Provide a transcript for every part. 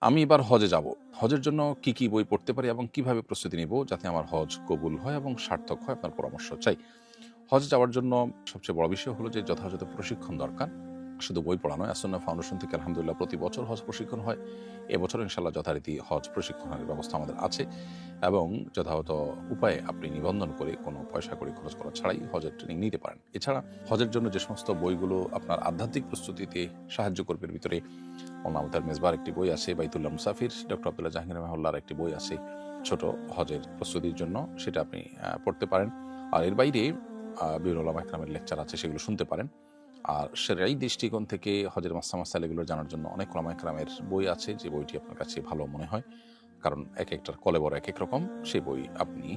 আমি এবার হজে যাব। হজের জন্য কি কি বই পড়তে পারি এবং কিভাবে প্রস্তুতি নিব যাতে আমার হজ কবুল হয় এবং সার্থক হয়, আপনার পরামর্শ চাই। হজে যাওয়ার জন্য সবচেয়ে বড় বিষয় হলো যে যথাযথ প্রশিক্ষণ দরকার। শুধু বই পড়া নয়, আসন্না ফাউন্ডেশন থেকে আলহামদুলিল্লাহ প্রতি বছর হজ প্রশিক্ষণ হয়। এবছর ইনশাল্লাহ যথারীতি হজ প্রশিক্ষণের ব্যবস্থা আমাদের আছে এবং যথাযথ উপায়ে আপনি নিবন্ধন করে কোনো পয়সা করে খরচ করা ছাড়াই হজের ট্রেনিং নিতে পারেন। এছাড়া হজের জন্য যে সমস্ত বইগুলো আপনার আধ্যাত্মিক প্রস্তুতিতে সাহায্য করবে, এর ভিতরে মোহাম্মদ মেজবার একটি বই আছে, বাইতুল্লাহ মুসাফির ডক্টর আব্দুল্লাহ জাহাঙ্গীর রহমাহুল্লাহর একটি বই আছে ছোট হজের প্রস্তুতির জন্য, সেটা আপনি পড়তে পারেন। আর এর বাইরে বিভিন্ন ওলামা ইকরামের লেকচার আছে, সেগুলো শুনতে পারেন। আর শরঈ দৃষ্টিকোণ থেকে হজের মাসআলা এগুলো জানার জন্য অনেক ওলামা ইকরামের বই আছে, যে বইটি আপনার কাছে ভালো মনে হয়, কারণ এক একটার কলেবর এক এক রকম, সেই বই আপনি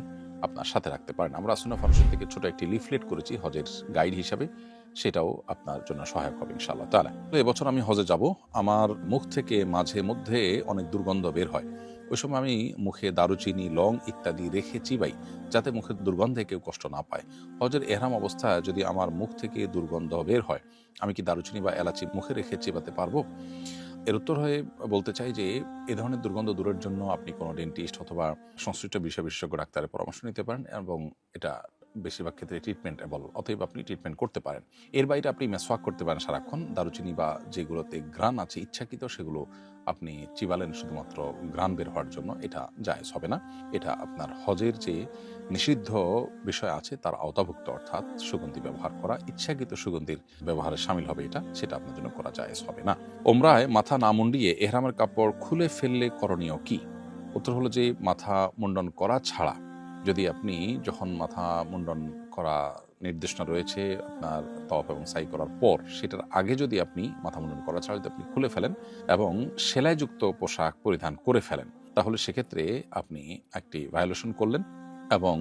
আপনার সাথে রাখতে পারেন। আমরা আসন্না ফাউন্ডেশন থেকে ছোট একটি লিফলেট করেছি হজের গাইড হিসাবে, সেটাও আপনার জন্য সহায়ক হবে ইনশাআল্লাহ তাআলা। এবছর আমি হজে যাব। আমার মুখ থেকে মাঝে মধ্যে অনেক দুর্গন্ধ বের হয়। ওই সময় আমি মুখে দারুচিনি, লং ইত্যাদি রেখে চিবাই, যাতে মুখের দুর্গন্ধে কেউ কষ্ট না পায়। হজের এহরাম অবস্থায় যদি আমার মুখ থেকে দুর্গন্ধ বের হয়, আমি কি দারুচিনি বা এলাচি মুখে রেখে চিবাতে পারবো? এর উত্তর হয়ে বলতে চাই যে এ ধরনের দুর্গন্ধ দূরের জন্য আপনি কোনো ডেন্টিস্ট অথবা সংশ্লিষ্ট বিষয় বিশেষজ্ঞ ডাক্তারের পরামর্শ নিতে পারেন, এবং এটা বেশিরভাগ ক্ষেত্রে ট্রিটমেন্টেবল, অতএব আপনি ট্রিটমেন্ট করতে পারেন। এর বাইরে আপনি মেসওয়াক করতে পারেন সারাক্ষণ। দারুচিনি বা যেগুলোতে ঘ্রাণ আছে ইচ্ছাকৃত, সেগুলো আপনি চিবালেন শুধুমাত্র ঘ্রাণ বের হওয়ার জন্য, এটা জায়েজ হবে না। এটা আপনার হজের যে নিষিদ্ধ বিষয় আছে তার আওতাভুক্ত, অর্থাৎ সুগন্ধি ব্যবহার করা, ইচ্ছাকৃত সুগন্ধির ব্যবহারে শামিল হবে এটা, সেটা আপনার জন্য করা জায়েজ হবে না। ওমরায় মাথা না মুন্ডিয়ে এহরামের কাপড় খুলে ফেললে করণীয় কি? উত্তর হলো যে মাথা মুন্ডন করা ছাড়া, যদি আপনি যখন মাথা মুন্ডন করা নির্দেশনা রয়েছে আপনার তাওয়াফ এবং সাই করার পর, সেটার আগে যদি আপনি মাথা মুন্ডন করা ছাড়া যদি আপনি খুলে ফেলেন এবং সেলাইযুক্ত পোশাক পরিধান করে ফেলেন, তাহলে সেক্ষেত্রে আপনি একটি ভায়োলেশন করলেন এবং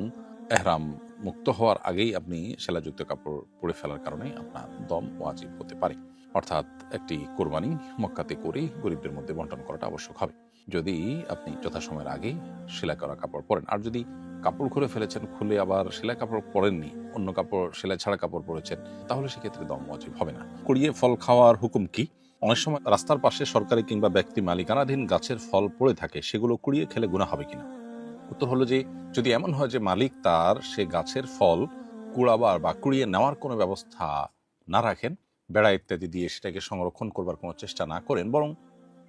এহরাম মুক্ত হওয়ার আগেই আপনি সেলাইযুক্ত কাপড় পরে ফেলার কারণে আপনার দম ওয়াজিব হতে পারে। অর্থাৎ একটি কোরবানি মক্কাতে করে গরিবদের মধ্যে বন্টন করাটা আবশ্যক হবে, যদি আপনি যথাসময়ের আগে সেলাই করা কাপড় পরেন। আর যদি কাপড় খুলে ফেলেছেন, খুলে আবার সেলাই কাপড় পরেননি, অন্য কাপড় সেলাই ছাড়া কাপড় পরেছেন, তাহলে সেক্ষেত্রে দম ওয়াজিব হবে না। কুড়িয়ে ফল খাওয়ার হুকুম কি? অনেক সময় রাস্তার পাশে সরকারি কিংবা ব্যক্তি মালিকানাধীন গাছের ফল পড়ে থাকে, সেগুলো কুড়িয়ে খেলে গুনাহ হবে কিনা? উত্তর হলো যে যদি এমন হয় যে মালিক তার সে গাছের ফল কুড়াবার বা কুড়িয়ে নেওয়ার কোনো ব্যবস্থা না রাখেন, বেড়া ইত্যাদি দিয়ে সেটাকে সংরক্ষণ করবার কোনো চেষ্টা না করেন, বরং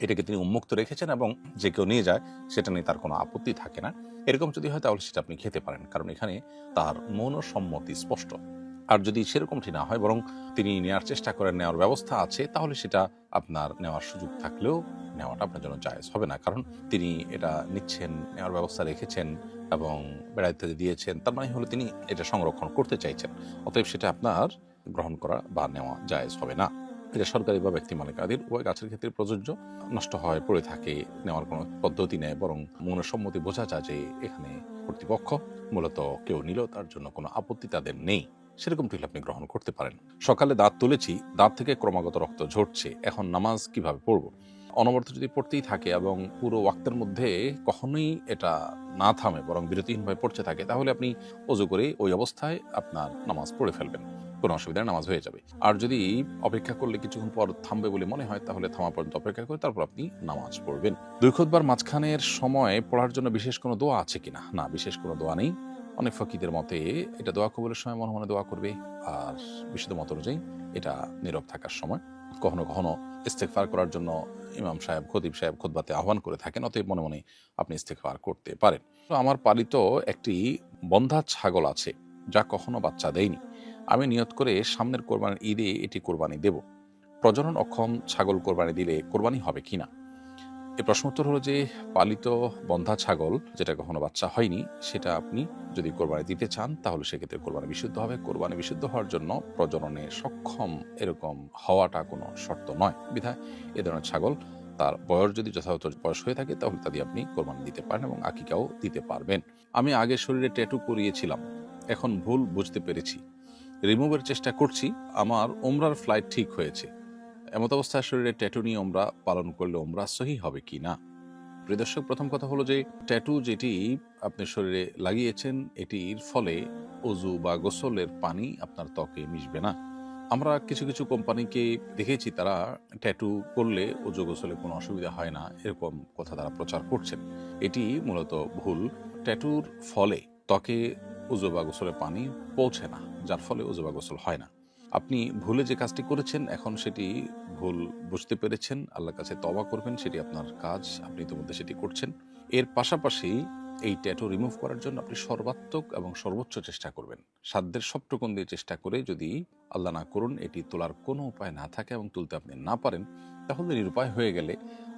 এটাকে তিনি উন্মুক্ত রেখেছেন এবং যে কেউ নিয়ে যায় সেটা নিয়ে তার কোনো আপত্তি থাকে না, এরকম যদি হয় তাহলে সেটা আপনি খেতে পারেন, কারণ এখানে তার মৌন সম্মতি স্পষ্ট। আর যদি সেরকমটি না হয়, বরং তিনি নেওয়ার চেষ্টা করেন, নেওয়ার ব্যবস্থা আছে, তাহলে সেটা আপনার নেওয়ার সুযোগ থাকলেও নেওয়াটা আপনার জন্য জায়েজ হবে না, কারণ তিনি এটা নিচ্ছেন, নেওয়ার ব্যবস্থা রেখেছেন এবং বেড়া ইত্যাদি দিয়েছেন, তার মানে হলো তিনি এটা সংরক্ষণ করতে চাইছেন, অতএব সেটা আপনার গ্রহণ করা বা নেওয়া জায়েজ হবে না। এটা সরকারি বা ব্যক্তি মালিকানাধীন উভয় গাছের ক্ষেত্রে প্রযোজ্য। নষ্ট হয়, পড়ে থাকে, নেওয়ার কোনো পদ্ধতি নেই, বরং মনের সম্মতি বোঝা যায় যে এখানে কর্তৃপক্ষ মূলত কেউ নিলেও তার জন্য কোনো আপত্তি তাদের নেই, সেরকমটি আপনি গ্রহণ করতে পারেন। সকালে দাঁত তুলেছি, দাঁত থেকে ক্রমাগত রক্ত ঝরছে, এখন নামাজ কিভাবে পড়ব? অনবরত যদি পড়তেই থাকে এবং পুরো ওয়াক্তের মধ্যে কখনোই এটা না থামে, বরং বিরতিহীনভাবে পড়তে থাকে, তাহলে আপনি ওযু করে ওই অবস্থায় আপনার নামাজ পড়ে ফেলবেন, কোনো অসুবিধা নামাজ হয়ে যাবে। আর যদি অপেক্ষা করলে কিছুক্ষণ পর থামবে বলে মনে হয়, তাহলে থামা পর্যন্ত অপেক্ষা করে তারপর আপনি নামাজ পড়বেন। দুই খুতবার মাঝখানের সময় পড়ার জন্য বিশেষ কোনো দোয়া আছে কিনা? না, বিশেষ কোনো দোয়া নেই। অনেক ফকিদের মতে এটা দোয়া কবুলের সময় মনে মনে দোয়া করবে, আর বিশুদ্ধ মত অনুযায়ী এটা নীরব থাকার সময়। কখনো কখনো ইস্তেগফার করার জন্য ইমাম সাহেব, খতিব সাহেব খুতবাতে আহ্বান করে থাকেন, অতএব মনে মনে আপনি ইস্তেগফার করতে পারেন। তো আমার পালিত একটি বন্ধা ছাগল আছে, যা কখনো বাচ্চা দেয়নি। আমি নিয়ত করে সামনের কোরবানির ঈদে এটি কোরবানি দেব। প্রজনন অক্ষম ছাগল কোরবানি দিলে কোরবানি হবে কিনা? এই প্রশ্ন উত্তর হলো যে পালিত বন্ধা ছাগল যেটা কখনো বাচ্চা হয়নি সেটা আপনি যদি কোরবানি দিতে চান তাহলে সেক্ষেত্রে কোরবানি বিশুদ্ধ হবে। কোরবানি বিশুদ্ধ হওয়ার জন্য প্রজননে সক্ষম এরকম হওয়াটা কোনো শর্ত নয়, বিধায় এ ধরনের ছাগল তার বয়স যদি যথাযথ বয়স হয়ে থাকে তাহলে তা দিয়ে আপনি কোরবানি দিতে পারেন এবং আকিকাও দিতে পারবেন। আমি আগে শরীরে ট্যাটু করিয়েছিলাম, এখন ভুল বুঝতে পেরেছি, রিমুভের চেষ্টা করছি, আমার উমরার ফ্লাইট ঠিক হয়েছে, এমত অবস্থায় শরীরে ট্যাটু নিয়ে উমরা পালন করলে উমরা সহি হবে কি না? প্রিয় দর্শক, প্রথম কথা হলো যে ট্যাটু যেটি আপনি শরীরে লাগিয়েছেন এটির ফলে অজু বা গোসলের পানি আপনার ত্বকে মিশবে না। আমরা কিছু কিছু কোম্পানিকে দেখেছি তারা ট্যাটু করলে অজু গোসলে কোনো অসুবিধা হয় না এরকম কথা তারা প্রচার করছেন। এটি মূলত ভুল। ট্যাটুর ফলে ত্বকে অজু বা গোসলের পানি পৌঁছে না, যার ফলে অজু বা গোসল হয় না। আপনি ভুলে যে কাজটি করেছেন এখন সেটি ভুল বুঝতে পেরেছেন, আল্লাহর কাছে তওবা করবেন, সেটি আপনার কাজ, আপনি ইতিমধ্যে সেটি করছেন। এর পাশাপাশি এই ট্যাটু রিমুভ করার জন্য আপনি সর্বাত্মক এবং সর্বোচ্চ চেষ্টা করবেন, সাধ্যের সবটুকুন দিয়ে চেষ্টা করে যদি আল্লাহ না করুন এটি তোলার কোনো উপায় না থাকে এবং তুলতে আপনি না পারেন, তাহলে নিরুপায় হয়ে গেলে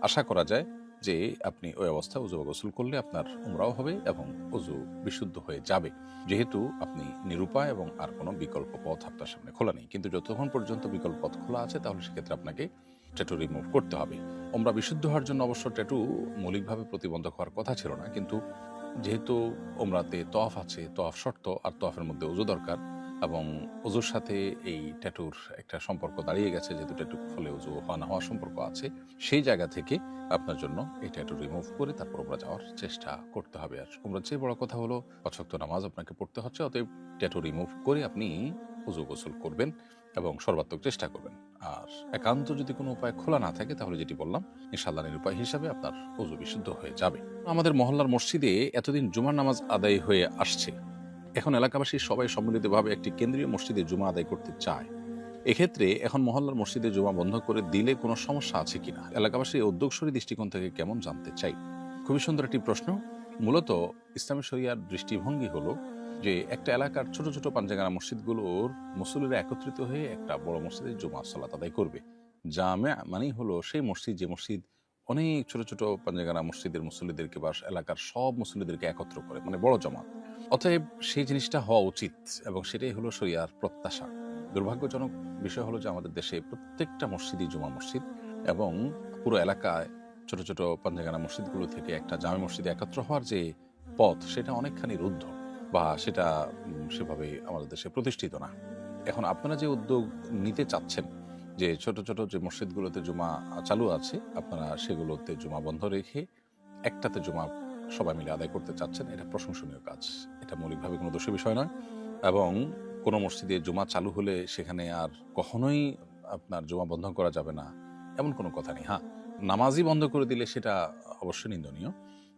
আশা করা যায় যে আপনি ওই অবস্থায় উজু বা গোসল করলে আপনার উমরাও হবে এবং উজু বিশুদ্ধ হয়ে যাবে, যেহেতু আপনি নিরুপায় এবং আর কোনো বিকল্প পথ আপনার সামনে খোলা নেই। কিন্তু যতক্ষণ পর্যন্ত বিকল্প পথ খোলা আছে তাহলে সেক্ষেত্রে আপনাকে ট্যাটু রিমুভ করতে হবে। উমরা বিশুদ্ধ হওয়ার জন্য অবশ্য ট্যাটু মৌলিকভাবে প্রতিবন্ধক হওয়ার কথা ছিল না, কিন্তু যেহেতু উমরাতে তওয়াফ আছে, তওয়াফ শর্ত, আর তওয়াফের মধ্যে ওযু দরকার এবং ওযুর সাথে এই ট্যাটুর একটা সম্পর্ক দাঁড়িয়ে গেছে, যেহেতু ট্যাটুর ফলে ওযু হওয়া না হওয়ার সম্পর্ক আছে, সেই জায়গা থেকে আপনার জন্য এই ট্যাটু রিমুভ করে তারপর উমরা যাওয়ার চেষ্টা করতে হবে। আর উমরার চেয়ে বড় কথা হলো ৫ ওয়াক্ত নামাজ আপনাকে পড়তে হচ্ছে, অতএব ট্যাটু রিমুভ করে আপনি ওযু গোসল করবেন এবং সর্বাত্মক চেষ্টা করবেন। আর একান্ত যদি কোনো উপায় খোলা না থাকে তাহলে যেটি বললাম ইনশাআল্লাহ নিরুপায় হিসাবে আপনার ওযু বিশুদ্ধ হয়ে যাবে। আমাদের মহল্লার মসজিদে এতদিন জুমার নামাজ আদায় হয়ে আসছে, এখন এলাকাবাসী সবাই সম্মিলিতভাবে একটি কেন্দ্রীয় মসজিদে জুমা আদায় করতে চায়। এক্ষেত্রে এখন মহল্লার মসজিদে জুমা বন্ধ করে দিলে কোনো সমস্যা আছে কিনা, এলাকাবাসীর উদ্যোগসরী দৃষ্টিকোণ থেকে কেমন জানতে চাই। খুবই সুন্দর একটি প্রশ্ন। মূলত ইসলামী শরিয়ার দৃষ্টিভঙ্গি হলো যে একটা এলাকার ছোট ছোট পাঞ্জাগানা মসজিদগুলোর মুসল্লিরা একত্রিত হয়ে একটা বড় মসজিদে জুমা সালাত আদায় করবে। জামে মানেই হলো সেই মসজিদ যে মসজিদ অনেক ছোট ছোট পাঞ্জাগানা মসজিদের মুসল্লিদেরকে বা এলাকার সব মুসল্লিদেরকে একত্র করে, মানে বড় জামাত। অতএব সেই জিনিসটা হওয়া উচিত এবং সেটাই হলো শরিয়ার প্রত্যাশা। দুর্ভাগ্যজনক বিষয় হলো যে আমাদের দেশে প্রত্যেকটা মসজিদই জুমা মসজিদ এবং পুরো এলাকায় ছোট ছোট পাঞ্জাগানা মসজিদগুলো থেকে একটা জামে মসজিদে একত্র হওয়ার যে পথ সেটা অনেকখানি রুদ্ধ বা সেটা সেভাবে আমাদের দেশে প্রতিষ্ঠিত না। এখন আপনারা যে উদ্যোগ নিতে চাচ্ছেন যে ছোট ছোট যে মসজিদগুলোতে জুমা চালু আছে আপনারা সেগুলোতে জুমা বন্ধ রেখে একটাতে জুমা সবাই মিলে আদায় করতে চাচ্ছেন, এটা প্রশংসনীয় কাজ, এটা মৌলিকভাবে কোনো দোষের বিষয় নয়। এবং কোনো মসজিদে জুমা চালু হলে সেখানে আর কখনোই আপনার জুমা বন্ধ করা যাবে না এমন কোনো কথা নেই। হ্যাঁ, নামাজই বন্ধ করে দিলে সেটা অবশ্যই নিন্দনীয়,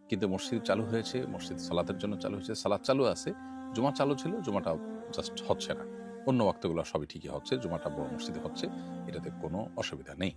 কিন্তু মসজিদ চালু হয়েছে, মসজিদ সালাতের জন্য চালু হয়েছে, সালাত চালু আছে, জুমা চালু ছিল, জুমাটা জাস্ট হচ্ছে না। অন্য ওয়াক্তগুলো সবই ঠিকই হচ্ছে, জুমাটা বড় মসজিদে হচ্ছে, এটাতে কোনো অসুবিধা নেই।